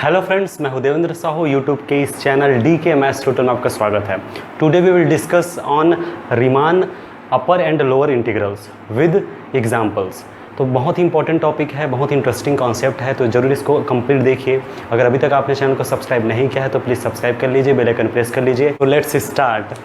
Hello friends, मैं हूं Devendra Sahu. YouTube के इस channel D K maths tutor में आपका स्वागत है। Today we will discuss on Riemann upper and lower integrals with examples. तो बहुत ही इंपॉर्टेंट टॉपिक है, बहुत इंटरेस्टिंग कॉन्सेप्ट है, तो जरूर इसको कंप्लीट देखिए। अगर अभी तक आपने चैनल को सब्सक्राइब नहीं किया है तो प्लीज़ सब्सक्राइब कर लीजिए, बेल आइकन प्रेस कर लीजिए। तो लेट्स स्टार्ट।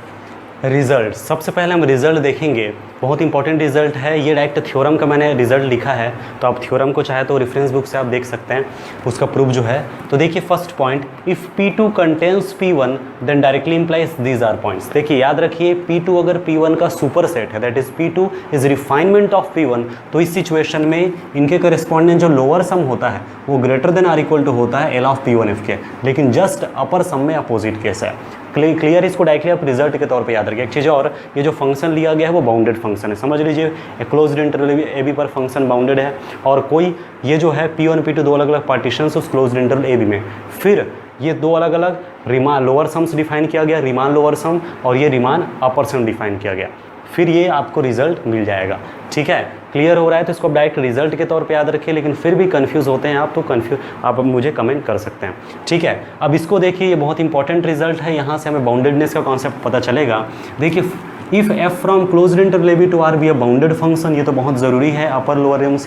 रिजल्ट, सबसे पहले हम रिजल्ट देखेंगे। बहुत इंपॉर्टेंट रिजल्ट है ये, डायरेक्ट थ्योरम का मैंने रिजल्ट लिखा है, तो आप थ्योरम को चाहे तो रेफरेंस बुक से आप देख सकते हैं उसका प्रूफ जो है। तो देखिए first point, if P2 contains P1 then directly implies these are points. देखिए याद रखिए, P2 अगर P1 का सुपर सेट है, that is P2 is refinement of P1, तो इस सिचुएशन में इनके करेस्पॉन्डेंट जो लोअर सम होता है वो greater than or equal to होता है L ऑफ P1F के, लेकिन जस्ट अपर सम में अपोजिट केस है। क्लियर, इसको डायरेक्टली आप रिजल्ट के तौर पे याद रखिए। एक चीज़ और, ये जो फंक्शन लिया गया है वो बाउंडेड फंक्शन है, समझ लीजिए। क्लोज्ड इंटरवल ए बी पर फंक्शन बाउंडेड है, और कोई ये जो है P1 P2 दो अलग अलग पार्टीशंस उस क्लोज्ड इंटरवल ए बी में, फिर ये दो अलग अलग रिमान लोअर सम्स डिफाइन किया गया, रिमान लोअर सम, और ये रिमान अपर सम डिफाइन किया गया, फिर ये आपको रिजल्ट मिल जाएगा। ठीक है, क्लियर हो रहा है? तो इसको डायरेक्ट रिजल्ट के तौर पे याद रखिए, लेकिन फिर भी कंफ्यूज होते हैं आप तो आप मुझे कमेंट कर सकते हैं। ठीक है, अब इसको देखिए, ये बहुत इंपॉर्टेंट रिजल्ट है, यहाँ से हमें बाउंडेडनेस का कॉन्सेप्ट पता चलेगा। देखिए, if f from closed interval a b to R be a bounded function, ये तो बहुत ज़रूरी है। अपर लोअर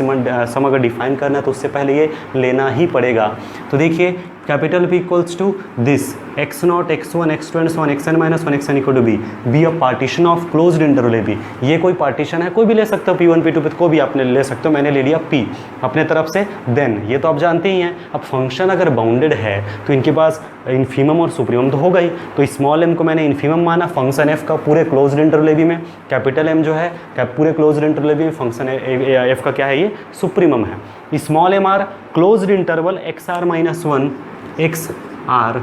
सम अगर डिफाइन करना है तो उससे पहले ये लेना ही पड़ेगा। तो देखिए, capital P equals to this x0 x1 x2 and so on xn minus 1 xn equal to be a partition of closed interval a b. ये कोई पार्टीशन है, कोई भी ले सकते हो, P1 P2 पे को भी आपने ले सकते हो, मैंने ले लिया P अपने तरफ से। देन ये तो आप जानते ही हैं, अब फंक्शन अगर बाउंडेड है तो इनके पास इन्फीमम और सुप्रीमम तो होगा ही, तो स्मॉल m को मैंने इन्फीमम माना फंक्शन f का पूरे क्लोज्ड इंटरवल ए बी में, कैपिटल M जो है पूरे क्लोज्ड इंटरवल ए बी में फंक्शन f का क्या है, ये सुप्रीमम है। Small m r closed interval xr minus 1 XR,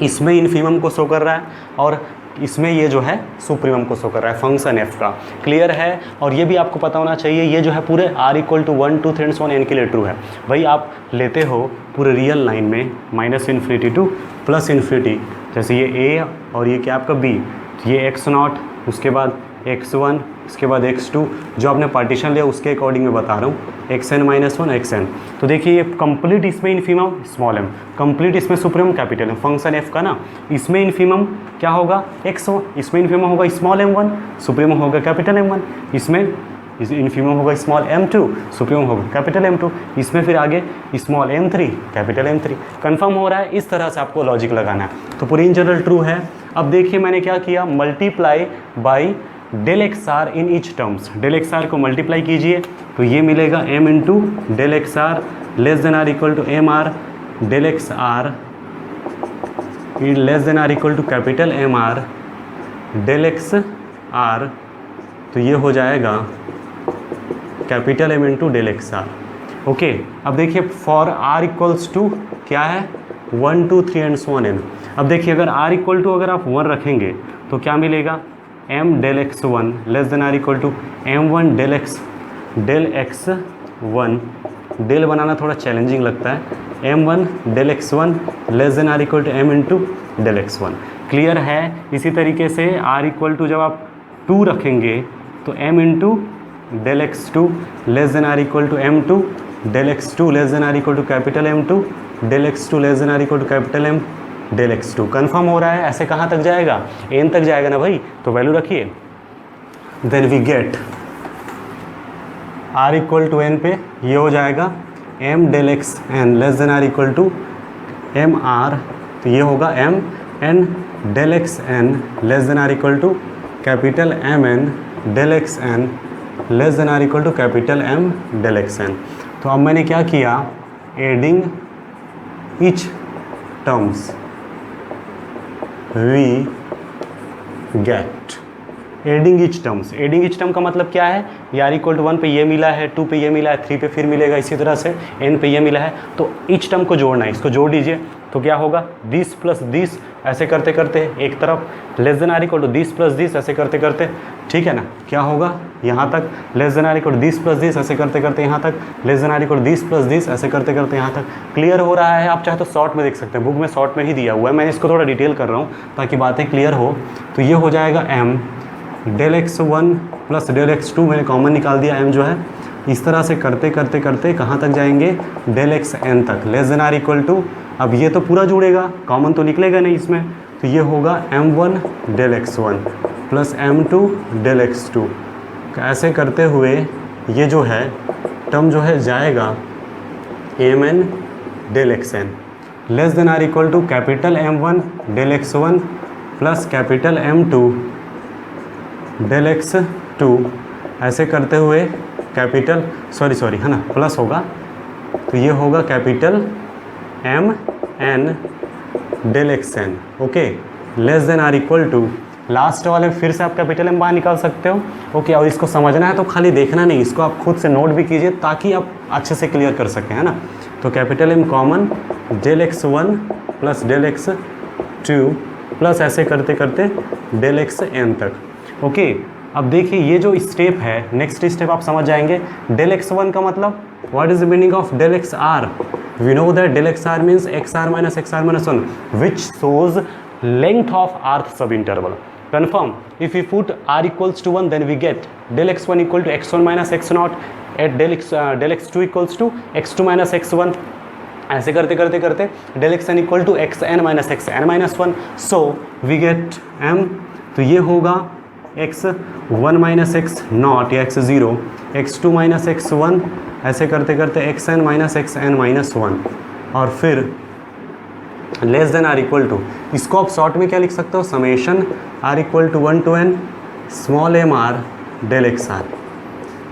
इसमें इन्फीमम को शो कर रहा है और इसमें ये जो है सुप्रीमम को शो कर रहा है फंक्शन f का। क्लियर है? और ये भी आपको पता होना चाहिए, ये जो है पूरे r equal to 1 2 3 so on n के लिए ट्रू है। भाई आप लेते हो पूरे रियल लाइन में minus infinity two plus infinity, जैसे ये a और ये क्या आपका b, ये x0, उसके बाद x1, इसके बाद x2, जो आपने पार्टीशन लिया उसके अकॉर्डिंग मैं बता रहा हूँ, xn माइनस 1 xn। तो देखिए ये कंप्लीट इसमें इन्फीमम स्मॉल m, कंप्लीट इसमें supremum capital m, function f का ना, इसमें इन्फीमम क्या होगा x1, इसमें इन्फीमम होगा स्मॉल m1, सुप्रीमम होगा कैपिटल m1, इसमें इन्फीमम होगा स्मॉल m2, सुप्रीमम होगा कैपिटल m2, इसमें फिर आगे small m3 capital m3। Confirm हो रहा है? इस तरह से आपको लॉजिक लगाना है। तो पूरी इन जनरल ट्रू है। अब देखिए मैंने क्या किया, multiply by del x r in each terms. Del x r को मल्टीप्लाई कीजिए तो ये मिलेगा m into del x r less than or equal to m r del x r less than or equal to capital M r del x r, तो ये हो जाएगा capital M into del x r. Okay, अब देखिए for r equals to क्या है 1 2 3 and so on n। अब देखिए अगर r इक्वल टू अगर आप 1 रखेंगे तो क्या मिलेगा, m del x1 less than or equal to m1 del x1, del बनाना थोड़ा चैलेंजिंग लगता है, m1 del x1 less than or equal to m into del x1। Clear है? इसी तरीके से r इक्वल टू जब आप 2 रखेंगे तो m into del x2 less than or equal to m2 del x2 less than or equal to capital m2 del x2 less than or equal to capital m del x2। Confirm हो रहा है? ऐसे कहाँ तक जाएगा, n तक जाएगा ना भाई, तो वैल्यू रखिए। Then we get r equal to n पे ये हो जाएगा m del x n less than or equal to m r, तो ये होगा m n del x n less than or equal to capital m n del x n less than or equal to capital m del x n. तो अब मैंने क्या किया, adding each terms we get adding each terms. Adding each term का मतलब क्या है, यार इक्वल टू 1 पे ये मिला है, 2 पे ये मिला है, 3 पे फिर मिलेगा, इसी तरह से n पे ये मिला है, तो ईच टर्म को जोड़ना है। इसको जोड़ दीजिए तो क्या होगा, 20 प्लस 20 ऐसे करते करते एक तरफ less than or equal to 20 plus 20 ऐसे करते करते, ठीक है ना, क्या होगा यहाँ तक less than or equal to 20 plus 20 ऐसे करते करते यहाँ तक less than or equal to 20 plus 20 ऐसे करते करते यहाँ तक। क्लियर हो रहा है? आप चाहे तो शॉर्ट में देख सकते हैं, बुक में शॉर्ट में ही दिया हुआ है, मैं इसको थोड़ा डिटेल कर रहा हूँ ताकि बातें क्लियर हो। तो ये हो जाएगा m del x1 plus del x2, मैंने कॉमन निकाल दिया m जो है, इस तरह से करते करते करते कहाँ तक जाएंगे, डेल एक्स एन तक, less than or equal to, अब ये तो पूरा जुड़ेगा, कॉमन तो निकलेगा नहीं इसमें, तो ये होगा m1 del x1 plus m2 del x2। ऐसे करते हुए ये जो है टर्म जो है जाएगा mn del xn less than or equal to capital M1 del x1 plus capital M2 del x2। ऐसे करते हुए कैपिटल सॉरी है ना, प्लस होगा, तो ये होगा capital mn del xn, okay, less than or equal to, last वाले फिर से आप कैपिटल M बाहर निकाल सकते हो, ओके। और इसको समझना है तो खाली देखना नहीं, इसको आप खुद से नोट भी कीजिए ताकि आप अच्छे से क्लियर कर सकें, है ना। तो capital M common, del x1 plus del x2 plus ऐसे करते करते डेल xn तक, ओके। अब देखिए ये जो स्टेप है, नेक्स्ट स्टेप आप समझ जाएंगे। डेल x1 का मतलब what is the meaning of del xr, we know that del xr means xr minus 1 which shows length of rth sub interval. Confirm, if we put r equals to 1 then we get del x1 equal to x1 minus x0 at del x2 equals to x2 minus x1. ऐसे करते करते करते del xn equal to xn minus 1, so we get m, तो ये होगा x1 minus x0 या x0, x2 minus x1, ऐसे करते करते xn minus 1 और फिर less than or equal to, इसको आप शॉर्ट में क्या लिख सकते हो, summation r equal to 1 to n small m r del x r,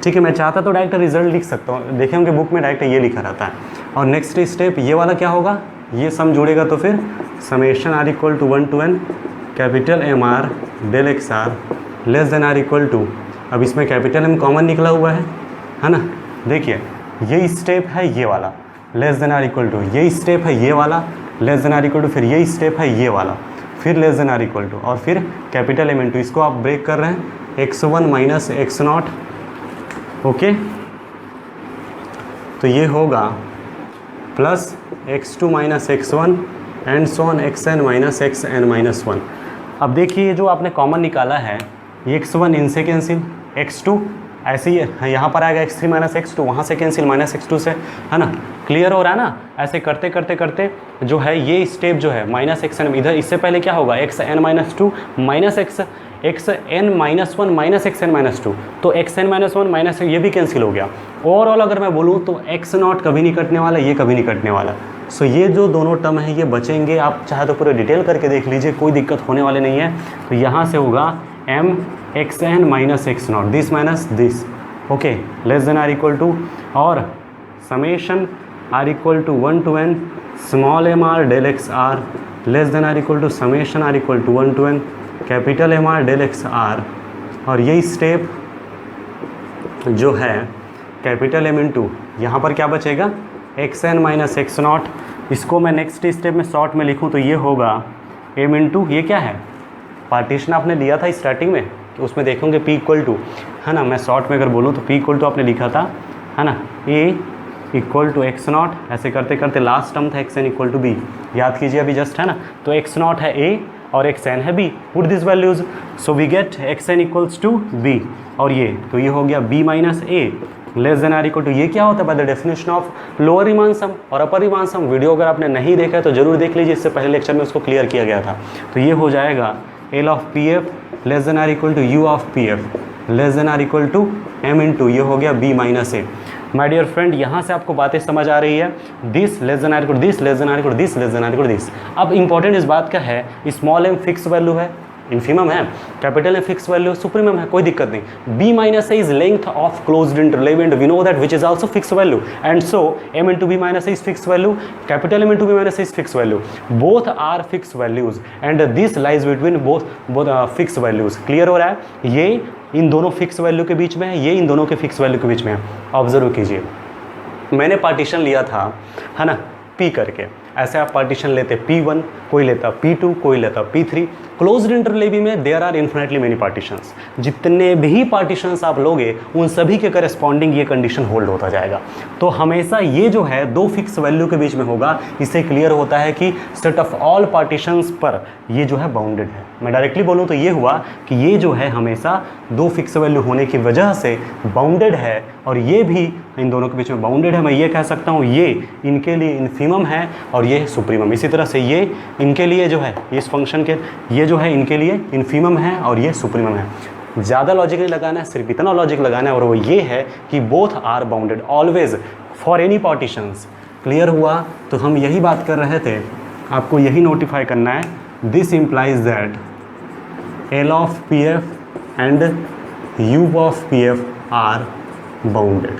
ठीक है। मैं चाहता तो डायरेक्ट रिजल्ट लिख सकता हूँ, देखें उनके बुक में डायरेक्ट ये लिखा रहता है। और नेक्स्ट स्टेप ये वाला क्या होगा, ये सम जुड़ेगा तो फिर summation r equal to 1 to n capital m r del x r less than or equal to, अब इसमें कैपिटल M कॉमन निकला हुआ है ना। देखिए ये स्टेप है ये वाला, less than or equal to, ये स्टेप है ये वाला, less than or equal to, फिर ये स्टेप है ये वाला, फिर less than or equal to, और फिर कैपिटल M इनटू, इसको आप ब्रेक कर रहे हैं x1 माइनस x0, ओके। तो ये होगा plus x2 minus x1 and so on xn minus xn minus 1। अब देखिए जो आपने कॉमन निकाला है, ये x1 इनसे कैंसिल, x2 ऐसे ही यहाँ पर आएगा x3 माइनस x2, वहाँ से कैंसिल माइनस x2 से, है ना। क्लियर हो रहा है ना। ऐसे करते करते करते जो है ये स्टेप जो है माइनस xn, इधर इससे पहले क्या होगा xn minus 2 minus xn minus 1 minus xn minus 2, तो xn माइनस 1 माइनस ये भी कैंसिल हो गया। ओवरऑल अगर मैं बोलूँ तो x0 कभी नहीं कटने वाला, ये कभी नहीं कटने वाला। सो ये जो दोनों टर्म है ये बचेंगे, आप चाहे तो पूरे डिटेल करके देख लीजिए, कोई दिक्कत होने वाली नहीं है। तो यहाँ से होगा m xn minus x0, this minus this, okay, less than or equal to, और summation r equal to 1 to n small m r del x r less than or equal to summation r equal to 1 to n capital m r del x r. और यही step जो है capital M into, यहाँ पर क्या बचेगा xn minus x0, इसको मैं नेक्स्ट स्टेप में शॉर्ट में लिखूँ तो ये होगा m इंटू, ये क्या है पार्टीशन आपने लिया था स्टार्टिंग में, तो उसमें देखेंगे p इक्वल टू, है ना। मैं शॉर्ट में अगर बोलूँ तो p इक्वल टू आपने लिखा था, है ना, a इक्वल टू x0, ऐसे करते करते लास्ट टर्म था xn इक्वल टू b, याद कीजिए अभी जस्ट, है ना। तो x0 है a और xn है b, put this values, so we get xn equals to b, और ये तो ये हो गया b minus a less than or equal to, ये क्या होता है by the definition of lower Riemann sum और अपर रीमान सम। वीडियो अगर आपने नहीं देखा है तो जरूर देख लीजिए, इससे पहले लेक्चर में उसको क्लियर किया गया था। तो ये हो जाएगा L of P f less than or equal to U of P f less than or equal to M into, ये हो गया B minus a. My dear friend, यहाँ से आपको बातें समझ आ रही है, this less than or equal this less than or equal this less than or equal this. अब इंपॉर्टेंट इस बात का है, स्मॉल m फिक्स वैल्यू है, इन्फीमम है, capital M fix value, supremum है, कोई दिक्कत नहीं। B minus a is length of closed interval and we know that which is also fix value, and so M into B minus a is fix value, capital M into B minus a is fix value, both are fix values and this lies between both fix values. Clear हो रहा है, ये इन दोनों fix value के बीच में है, ये इन दोनों के फिक्स वैल्यू के बीच में है। ऑब्जर्व कीजिए, मैंने पार्टीशन लिया था, है ना, P करके, ऐसे आप पार्टीशन लेते P1, कोई लेता P2, कोई लेता P3। क्लोज्ड इंटरवल AB में there are infinitely many partitions, जितने भी पार्टीशंस आप लोगे उन सभी के करस्पॉन्डिंग ये कंडीशन होल्ड होता जाएगा। तो हमेशा ये जो है दो फिक्स वैल्यू के बीच में होगा, इससे क्लियर होता है कि सेट ऑफ ऑल पार्टीशंस पर ये जो है बाउंडेड है। मैं डायरेक्टली बोलूँ तो ये हुआ कि ये जो है हमेशा दो फिक्स वैल्यू होने की वजह से बाउंडेड है और ये भी इन दोनों के बीच में बाउंडेड है। मैं ये कह सकता हूँ ये इनके लिए इन्फीमम है और ये सुप्रीमम। इसी तरह से ये इनके लिए जो है इस फंक्शन के ये जो है इनके लिए इन्फीमम है और ये सुप्रीमम है। ज़्यादा लॉजिक नहीं लगाना है, सिर्फ इतना लॉजिक लगाना है और वो ये है कि both are bounded always for any partitions. Clear हुआ? तो हम यही बात कर रहे थे, आपको यही नोटिफाई करना है। This implies that L of P F and you of P F R bounded.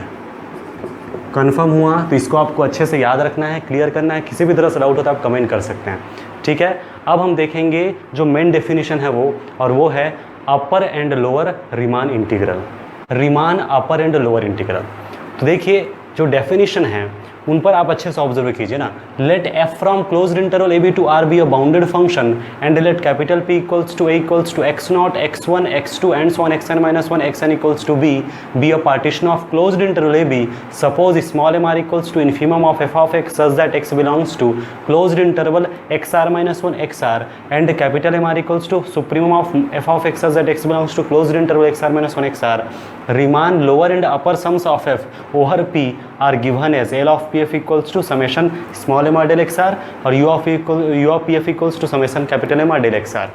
Confirm हुआ? तो इसको आपको अच्छे से याद रखना है, क्लियर करना है। किसी भी तरह से डाउट हो तो आप कमेंट कर सकते हैं, ठीक है। अब हम देखेंगे जो मेन डेफिनेशन है वो, और वो है upper and lower Riemann integral. Riemann upper and lower integral. तो देखिए जो डेफिनेशन है उन पर आप अच्छे से ऑब्जर्व कीजिए ना। Let f from closed interval a b to R be a bounded function and let capital P equals to a equals to x naught x one x two and so on x n minus one x n equals to be a partition of closed interval a b. Suppose small m r equals to infimum of f of x such that x belongs to closed interval x r minus one x r and capital M r equals to supremum of f of x such that x belongs to closed interval x r minus one x r. Riemann lower and upper sums of f over P r given as L of P f equals to summation small m r del x r और U of P f equals to summation capital M r del x r.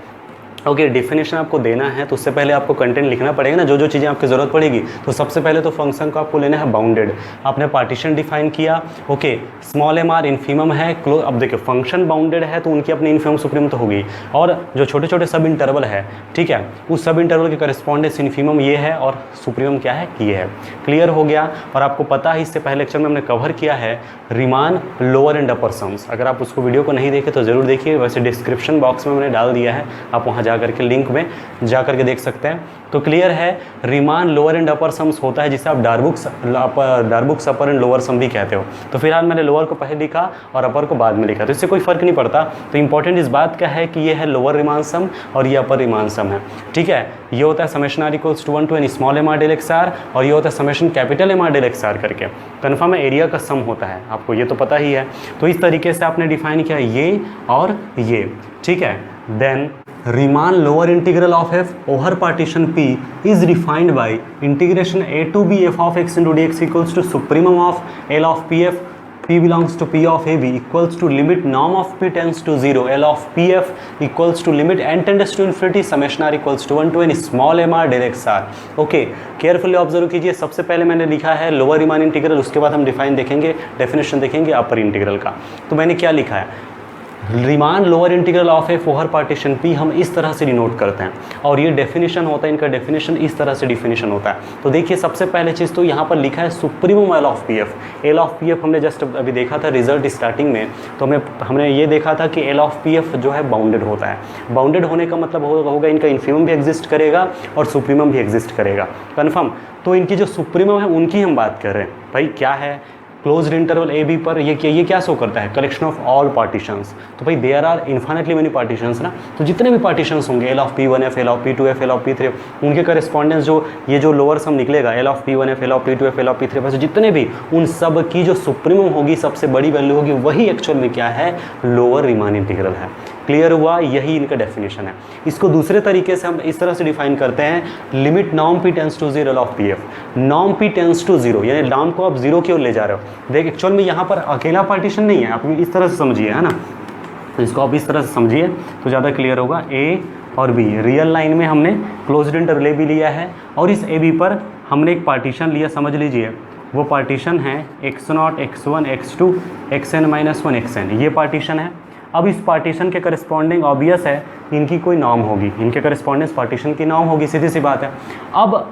Okay, definition आपको देना है तो उससे पहले आपको content लिखना पड़ेगा ना, जो जो चीज़ें आपकी ज़रूरत पड़ेगी। तो सबसे पहले तो फंक्शन को आपको लेना है बाउंडेड। आपने पार्टीशन डिफाइन किया, okay, small m r infimum है, क्लोज। अब देखिए फंक्शन बाउंडेड है तो उनकी अपनी इन्फीमम सुप्रीम तो होगी, और जो छोटे छोटे सब इंटरवल है, ठीक है, उस सब इंटरवल के करस्पॉन्डेंस इन्फीमम ये है और सुप्रीमम क्या है, ये है। क्लियर हो गया? और आपको पता है इससे पहले लेक्चर में हमने कवर किया है Riemann lower and upper sums. अगर आप उसको वीडियो को नहीं देखे तो ज़रूर देखिए, वैसे डिस्क्रिप्शन बॉक्स में मैंने डाल दिया है, आप वहाँ जा करके लिंक में जा करके देख सकते हैं। तो क्लियर है, Riemann lower and upper sums होता है जिसे आप डार्बुक्स अपर एंड लोअर सम भी कहते हो। तो फिलहाल मैंने लोअर को पहले लिखा और अपर को बाद में लिखा, तो इससे कोई फर्क नहीं पड़ता। तो इंपॉर्टेंट इस बात का है कि ये है लोअर रीमान सम और ये अपर रीमान सम है, ठीक है। ये होता है summation r equals to 1 to n small m r del x r, और ये होता है summation capital M r del x r करके। कन्फर्म है, एरिया का सम होता है, आपको ये तो पता ही है। तो इस तरीके से आपने डिफाइन किया ये और ये, ठीक है। Then Riemann lower integral of f over partition P is defined by integration a to b f of x into d x equals to supremum of L of P f P belongs to P of AB equals to limit norm of P tends to 0 L of PF equals to limit n tends to infinity summation r equals to 1 to n small m r del x r। Okay, carefully observe कीजिए। सबसे पहले मैंने लिखा है lower Riemann integral, उसके बाद हम define देखेंगे, डेफिनेशन देखेंगे अपर इंटीग्रल का। तो मैंने क्या लिखा है, Riemann lower integral of f over partition P हम इस तरह से डिनोट करते हैं, और ये डेफिनेशन होता है, इनका डेफिनेशन इस तरह से डिफिनेशन होता है। तो देखिए सबसे पहले चीज़ तो यहाँ पर लिखा है supremum L of P F. L of P F हमने जस्ट अभी देखा था रिजल्ट स्टार्टिंग में, तो हमने ये देखा था कि एल ऑफ पी एफ जो है बाउंडेड होता है। बाउंडेड होने का मतलब होगा इनका इन्फीमम भी एग्जिस्ट करेगा और सुप्रीमम भी एग्जिस्ट करेगा। कन्फर्म? तो इनकी जो सुप्रीमम है उनकी हम बात कर रहे हैं। भाई क्या है, क्लोज्ड इंटरवल ए बी पर ये क्या शो करता है, कलेक्शन ऑफ ऑल पार्टीशंस। तो भाई there are infinitely many partitions ना, तो जितने भी पार्टीशंस होंगे L of P one f, L of P two f, L of P three, उनके करस्पॉन्डेंस जो ये जो लोअर सम निकलेगा L of P one f, L of P two f, L of P three, वैसे जितने भी उन सब की जो सुप्रीमम होगी, सबसे बड़ी वैल्यू होगी, वही एक्चुअल में क्या है, लोअर रीमान इंटीग्रल है। क्लियर हुआ? यही इनका डेफिनेशन है। इसको दूसरे तरीके से हम इस तरह से डिफाइन करते हैं, limit norm P tends to 0 of P f. Norm P tends to 0 यानी नॉर्म को आप 0 की ओर ले जा रहे हो। देख एक्चुअल में यहाँ पर अकेला पार्टीशन नहीं है, आप इस तरह से समझिए, है ना। इसको आप इस तरह से समझिए तो ज़्यादा क्लियर होगा। ए और बी रियल लाइन में हमने क्लोज्ड इंटरवल ए बी लिया है, और इस ए बी पर हमने एक पार्टीशन लिया, समझ लीजिए वो पार्टीशन है x0 x1 x2 xn minus 1 xn, ये पार्टीशन है। अब इस पार्टीशन के करस्पॉन्डिंग ऑब्वियस है इनकी कोई नॉर्म होगी, इनके करस्पॉन्डेंस पार्टीशन की नॉर्म होगी, सीधी सी बात है। अब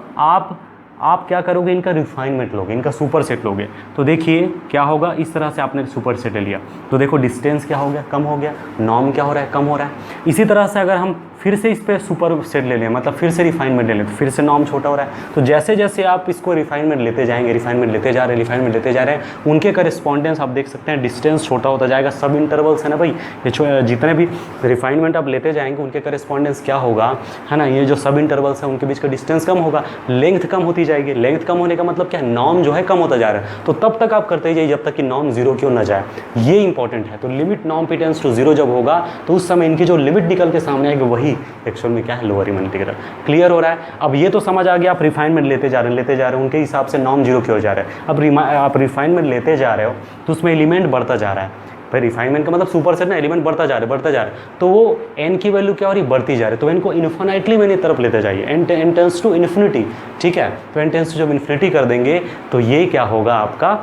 आप क्या करोगे, इनका रिफाइनमेंट लोगे, इनका सुपर सेट लोगे। तो देखिए क्या होगा, इस तरह से आपने सुपर सेट ले लिया, तो देखो डिस्टेंस क्या हो गया, कम हो गया, नॉर्म क्या हो रहा है, कम हो रहा है। इसी तरह से अगर हम फिर से इस पर सुपर सेट ले लें, मतलब फिर से रिफाइनमेंट ले लें, तो फिर से नॉर्म छोटा हो रहा है। तो जैसे जैसे आप इसको रिफाइनमेंट लेते जाएंगे, रिफाइनमेंट लेते जा रहे हैं, रिफाइनमेंट लेते जा रहे हैं, उनके करस्पॉन्डेंस आप देख सकते हैं डिस्टेंस छोटा होता जाएगा। सब इंटरवल्स है ना भाई, ये जितने भी रिफाइनमेंट आप लेते जाएंगे उनके करस्पॉन्डेंस क्या होगा, है ना, ये जो सब इंटरवल्स हैं उनके बीच का डिस्टेंस कम होगा, लेंथ कम होती जाएगी। लेंथ कम होने का मतलब क्या है, नॉर्म जो है कम होता जा रहा है। तो तब तक आप करते जाइए जब तक कि नॉर्म 0 की ओर न जाए, ये इंपॉर्टेंट है। तो limit norm P tends to 0 जब होगा तो उस समय इनकी जो लिमिट निकल के सामने आएगी वही वही एक्चुअल में क्या है, लोअर रीमान इंटीग्रल। क्लियर हो रहा है? अब ये तो समझ आ गया, आप रिफाइनमेंट लेते जा रहे हैं, उनके हिसाब से नॉर्म जीरो क्यों हो जा रहा है। अब आप रिफाइनमेंट लेते जा रहे हो तो उसमें एलिमेंट बढ़ता जा रहा है। भाई रिफाइनमेंट का मतलब सुपर सेट ना, एलिमेंट बढ़ता जा रहा है, तो वो n की वैल्यू क्या हो रही, बढ़ती जा रही है, तो n को इन्फिनिटली मैंने तरफ लेते जाइए, n टेंस टू इन्फिनिटी, ठीक है। तो n टेंस टू जब इन्फिनिटी कर देंगे तो ये क्या होगा आपका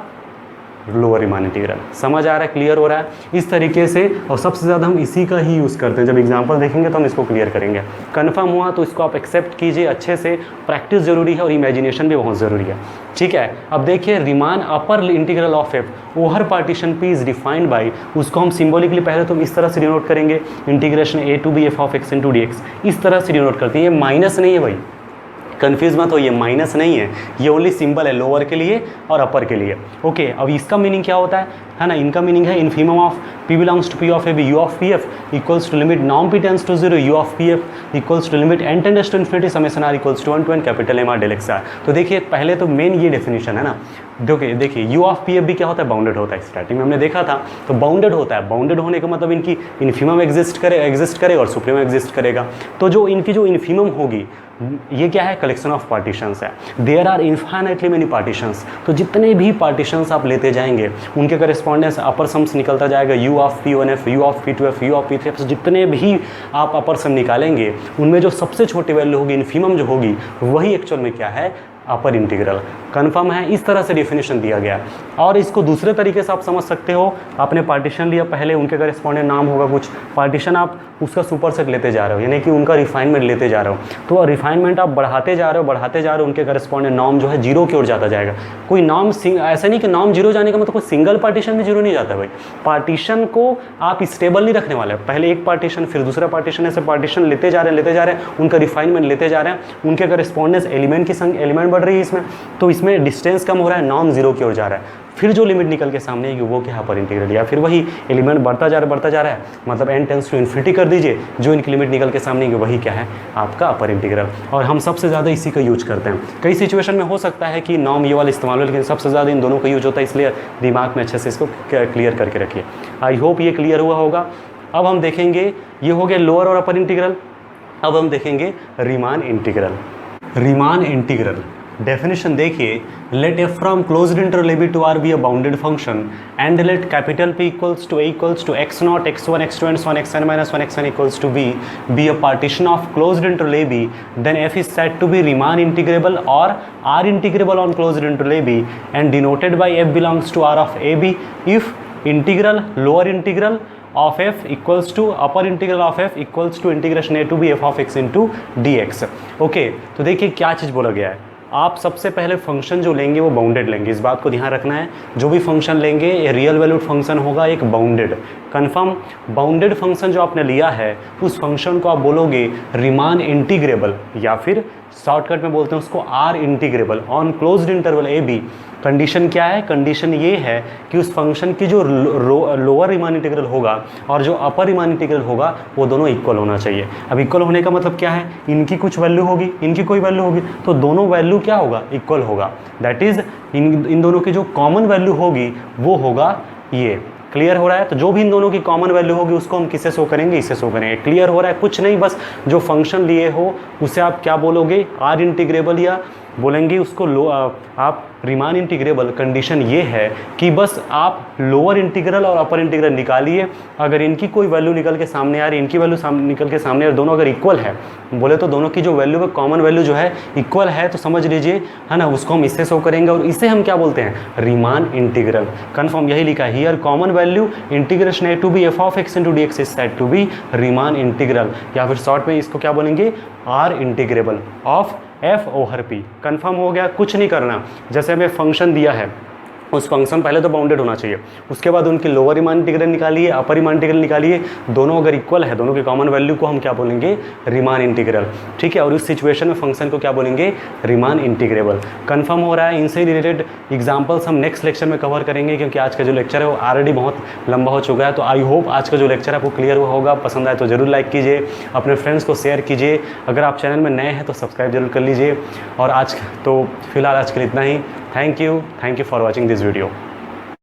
लोअर रीमान इंटीग्रल। समझ आ रहा है, क्लियर हो रहा है इस तरीके से। और सबसे ज़्यादा हम इसी का ही यूज़ करते हैं, जब एग्जांपल देखेंगे तो हम इसको क्लियर करेंगे। कंफर्म हुआ तो इसको आप एक्सेप्ट कीजिए अच्छे से, प्रैक्टिस ज़रूरी है और इमेजिनेशन भी बहुत ज़रूरी है, ठीक है। अब देखिए Riemann upper integral of f over partition P is defined by, उसको हम सिम्बॉलिकली पहले तो इस तरह से डिनोट करेंगे, integration a to b f of x into d x, इस तरह से डिनोट करते हैं। ये माइनस नहीं है भाई, कन्फ्यूज मत हो, ये माइनस नहीं है, ये ओनली सिंबल है लोअर के लिए और अपर के लिए। ओके, अब इसका मीनिंग क्या होता है ना, इनका मीनिंग है infimum of p belongs to p of a b U of P f equals to limit नॉन p tends to 0 u of P f equals to limit n tends to infinity summation r equals to 1 to n capital M r del x r. तो देखिए पहले तो main ये definition है ना, देखिए u of P F भी क्या होता है, बाउंडेड होता है। स्टार्टिंग में हमने देखा था, तो बाउंडेड होता है, बाउंडेड होने का मतलब इनकी इन्फीमम एग्जिस्ट करेगा और सुप्रीमम एग्जिस्ट करेगा। तो जो इनकी जो इन्फीमम होगी ये क्या है, कलेक्शन ऑफ पार्टीशंस है। There are infinitely many partitions, तो जितने भी पार्टीशंस आप लेते जाएंगे उनके करेस्पॉन्डेंस अपर सम्स निकलता जाएगा, u of P one f, U of P two f, U of P three f. जितने भी आप अपर सम निकालेंगे उनमें जो सबसे छोटी वैल्यू होगी, इन्फीमम जो होगी, वही एक्चुअल में क्या है, अपर इंटीग्रल। कन्फर्म है? इस तरह से डेफिनेशन दिया गया। और इसको दूसरे तरीके से आप समझ सकते हो, आपने पार्टीशन लिया, पहले उनके करेस्पॉन्डेंट नाम होगा कुछ, पार्टीशन आप उसका सुपरसेट लेते जा रहे हो, यानी कि उनका रिफाइनमेंट लेते जा रहे हो। तो रिफाइनमेंट आप बढ़ाते जा रहे हो, उनके करेस्पॉन्डेंट नॉर्म जो है जीरो की ओर जाता जाएगा। कोई नॉर्म ऐसा नहीं कि नॉर्म जीरो जाने का मतलब कोई सिंगल पार्टीशन में जीरो नहीं जाता भाई। पार्टीशन को आप स्टेबल नहीं रखने वाले, पहले एक पार्टीशन फिर दूसरा पार्टीशन, ऐसे पार्टीशन लेते जा रहे हैं, उनका रिफाइनमेंट लेते जा रहे हैं, उनके करेस्पॉन्डेंस एलिमेंट की संख्या एलिमेंट बढ़ रही है इसमें, तो इसमें डिस्टेंस कम हो रहा है, नॉर्म जीरो की ओर जा रहा है। फिर जो लिमिट निकल के सामने आएगी वो क्या है, अपर इंटीग्रल, या फिर वही एलिमेंट बढ़ता जा रहा है, मतलब n टेंस टू इन्फिनिटी कर दीजिए, जो इनकी लिमिट निकल के सामने आएगी वही क्या है, आपका अपर इंटीग्रल। और हम सबसे ज़्यादा इसी का यूज करते हैं। कई सिचुएशन में हो सकता है कि नॉर्म ये वाला इस्तेमाल हो, लेकिन सबसे ज़्यादा इन दोनों का यूज होता है, इसलिए दिमाग में अच्छे से इसको क्लियर करके रखिए। आई होप ये क्लियर हुआ होगा। अब हम देखेंगे, ये हो गया लोअर और अपर इंटीग्रल। अब हम देखेंगे Riemann integral. Riemann integral definition देखिए, let f from closed interval a b to R be a bounded function and let capital P equals to A equals to x0 x1 x2 and so on xn minus 1 xn equals to b be a partition of closed interval a b, then f is said to be Riemann integrable or R integrable on closed interval a b and denoted by f belongs to R of a b if integral lower integral of f equals to upper integral of f equals to integration a to b f of x into dx। Okay, तो देखिए क्या चीज़ बोला गया है, आप सबसे पहले function जो लेंगे वो बाउंडेड लेंगे, इस बात को ध्यान रखना है। जो भी फंक्शन लेंगे ये रियल वैल्यूड फंक्शन होगा, एक बाउंडेड। कन्फर्म, बाउंडेड फंक्शन जो आपने लिया है उस फंक्शन को आप बोलोगे रीमान इंटीग्रेबल, या फिर शॉर्टकट में बोलते हैं उसको R integrable on closed interval a b. Condition क्या है, कंडीशन ये है कि उस फंक्शन की जो लोअर रीमान इंटीग्रल होगा और जो अपर रीमान इंटीग्रल होगा वो दोनों इक्वल होना चाहिए। अब इक्वल होने का मतलब क्या है, इनकी कुछ वैल्यू होगी, इनकी कोई वैल्यू होगी, तो दोनों वैल्यू क्या होगा, इक्वल होगा। दैट इज इन दोनों की जो कॉमन वैल्यू होगी वो होगा ये। क्लियर हो रहा है? तो जो भी इन दोनों की कॉमन वैल्यू होगी उसको हम किससे शो करेंगे, इससे शो करेंगे। क्लियर हो रहा है? कुछ नहीं, बस जो फंक्शन लिए हो उसे आप क्या बोलोगे, आर इंटीग्रेबल, या बोलेंगे उसको आप रीमान इंटीग्रेबल। कंडीशन ये है कि बस आप लोअर इंटीग्रल और अपर इंटीग्रल निकालिए, अगर इनकी कोई वैल्यू निकल के सामने आ रही, इनकी वैल्यू निकल के सामने आ रही, दोनों अगर इक्वल है, बोले तो दोनों की जो वैल्यू है, कॉमन वैल्यू जो है इक्वल है, तो समझ लीजिए है ना, उसको हम इससे शो करेंगे और इसे हम क्या बोलते हैं, रीमान इंटीग्रल। कन्फर्म, यही लिखा है here, common value integration a to b f of x into d x is said to be Riemann integral, या फिर शॉर्ट में इसको क्या बोलेंगे, R integrable of f over P. Confirm हो गया? कुछ नहीं करना, जैसे हमें फंक्शन दिया है उस फंक्शन पहले तो बाउंडेड होना चाहिए, उसके बाद उनकी लोअर रीमान इंटीग्रल निकालिए, अपर रीमान इंटीग्रल निकालिए, दोनों अगर इक्वल है, दोनों की कॉमन वैल्यू को हम क्या बोलेंगे, रीमान इंटीग्रल। ठीक है, और इस सिचुएशन में फंक्शन को क्या बोलेंगे, रीमान इंटीग्रेबल। कंफर्म हो रहा है? इनसे रिलेटेड एग्जांपल्स हम नेक्स्ट लेक्चर में कवर करेंगे, क्योंकि आज का जो लेक्चर है वो ऑलरेडी बहुत लंबा हो चुका है। तो आई होप आज का जो लेक्चर आपको क्लियर हुआ होगा। पसंद आए तो जरूर लाइक कीजिए, अपने फ्रेंड्स को शेयर कीजिए, अगर आप चैनल में नए हैं तो सब्सक्राइब जरूर कर लीजिए। और आज तो फिलहाल आज के लिए इतना ही। Thank you for watching this video.